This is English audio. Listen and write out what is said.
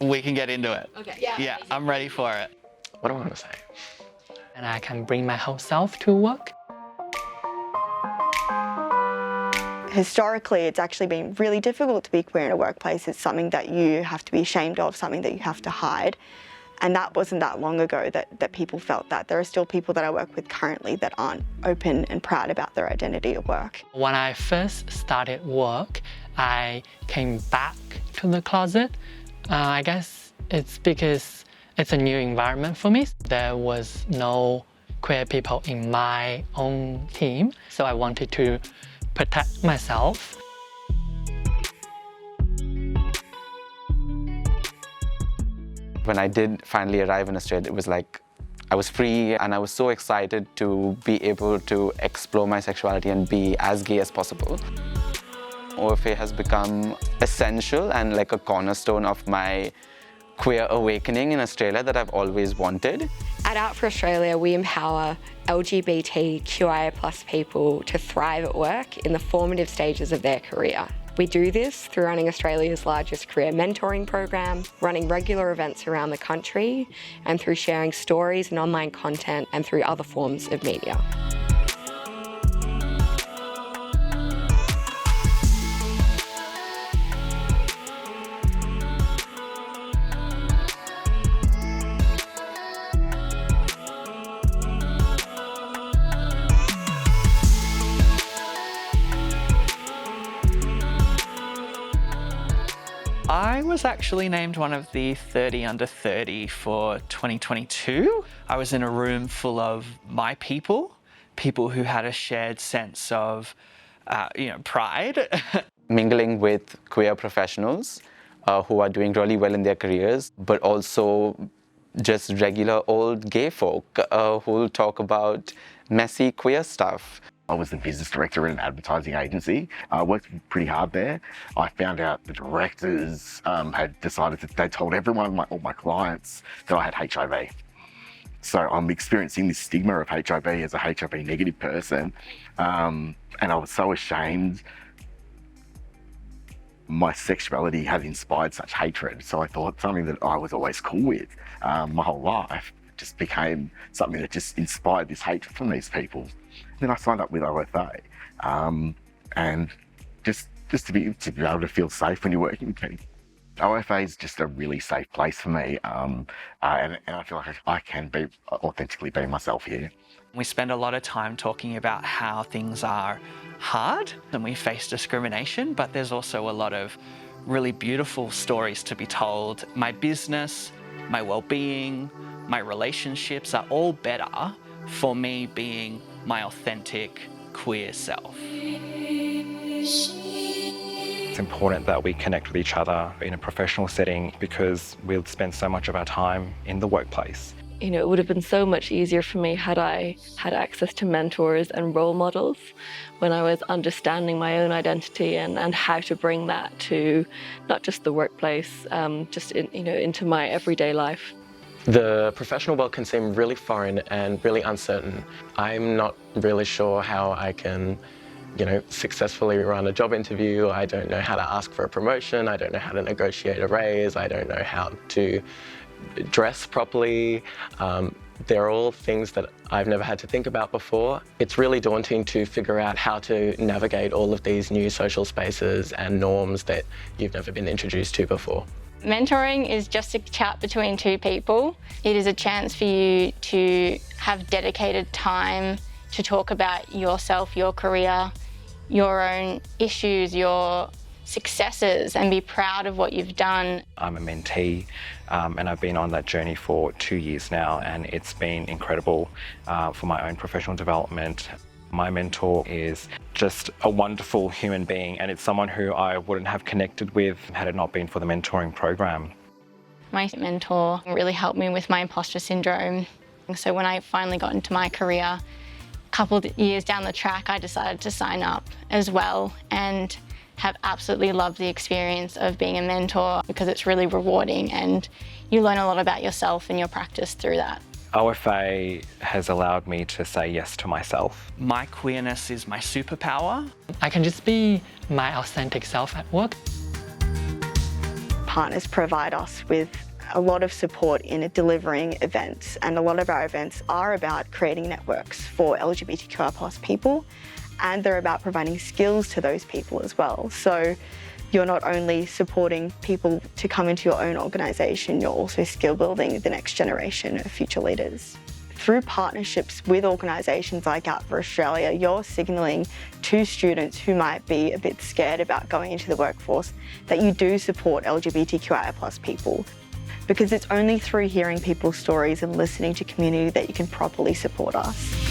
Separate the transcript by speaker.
Speaker 1: We can get into it.
Speaker 2: Okay.
Speaker 1: Yeah, I'm ready for it.
Speaker 3: What do I want to say?
Speaker 4: And I can bring my whole self to work.
Speaker 5: Historically, it's actually been really difficult to be queer in a workplace. It's something that you have to be ashamed of, something that you have to hide. And that wasn't that long ago that people felt that. There are still people that I work with currently that aren't open and proud about their identity at work.
Speaker 4: When I first started work, I came back to the closet. I guess it's because it's a new environment for me. There was no queer people in my own team, so I wanted to protect myself.
Speaker 3: When I did finally arrive in Australia, it was like I was free and I was so excited to be able to explore my sexuality and be as gay as possible. OFA has become essential and like a cornerstone of my queer awakening in Australia that I've always wanted.
Speaker 2: At Out for Australia, we empower LGBTQIA+ people to thrive at work in the formative stages of their career. We do this through running Australia's largest career mentoring program, running regular events around the country, and through sharing stories and online content and through other forms of media.
Speaker 1: I was actually named one of the 30 under 30 for 2022. I was in a room full of my people who had a shared sense of, pride.
Speaker 3: Mingling with queer professionals who are doing really well in their careers, but also just regular old gay folk who will talk about messy queer stuff.
Speaker 6: I was the business director at an advertising agency. I worked pretty hard there. I found out the directors had decided that they told all my clients that I had HIV. So I'm experiencing this stigma of HIV as a HIV negative person. And I was so ashamed. My sexuality had inspired such hatred. So I thought something that I was always cool with my whole life just became something that just inspired this hatred from these people. Then I signed up with OFA, and just to be able to feel safe when you're working with people. OFA is just a really safe place for me, and I feel like I can be authentically be myself here.
Speaker 1: We spend a lot of time talking about how things are hard and we face discrimination, but there's also a lot of really beautiful stories to be told. My business, my well-being, my relationships are all better for me being my authentic queer self.
Speaker 7: It's important that we connect with each other in a professional setting because we'll spend so much of our time in the workplace.
Speaker 8: You know, it would have been so much easier for me had I had access to mentors and role models when I was understanding my own identity and how to bring that to not just the workplace, just into my everyday life.
Speaker 3: The professional world can seem really foreign and really uncertain. I'm not really sure how I can, successfully run a job interview. I don't know how to ask for a promotion. I don't know how to negotiate a raise. I don't know how to dress properly. They're all things that I've never had to think about before. It's really daunting to figure out how to navigate all of these new social spaces and norms that you've never been introduced to before.
Speaker 9: Mentoring is just a chat between two people. It is a chance for you to have dedicated time to talk about yourself, your career, your own issues, your successes, and be proud of what you've done.
Speaker 7: I'm a mentee and I've been on that journey for 2 years now, and it's been incredible for my own professional development. My mentor is just a wonderful human being, and it's someone who I wouldn't have connected with had it not been for the mentoring program.
Speaker 9: My mentor really helped me with my imposter syndrome. So when I finally got into my career, a couple of years down the track, I decided to sign up as well and have absolutely loved the experience of being a mentor because it's really rewarding and you learn a lot about yourself and your practice through that.
Speaker 7: OFA has allowed me to say yes to myself.
Speaker 1: My queerness is my superpower.
Speaker 4: I can just be my authentic self at work.
Speaker 5: partners provide us with a lot of support in delivering events, and a lot of our events are about creating networks for LGBTQIA+ people, and they're about providing skills to those people as well. So you're not only supporting people to come into your own organisation, you're also skill building the next generation of future leaders. Through partnerships with organisations like Out for Australia, you're signalling to students who might be a bit scared about going into the workforce that you do support LGBTQIA+ people. Because it's only through hearing people's stories and listening to community that you can properly support us.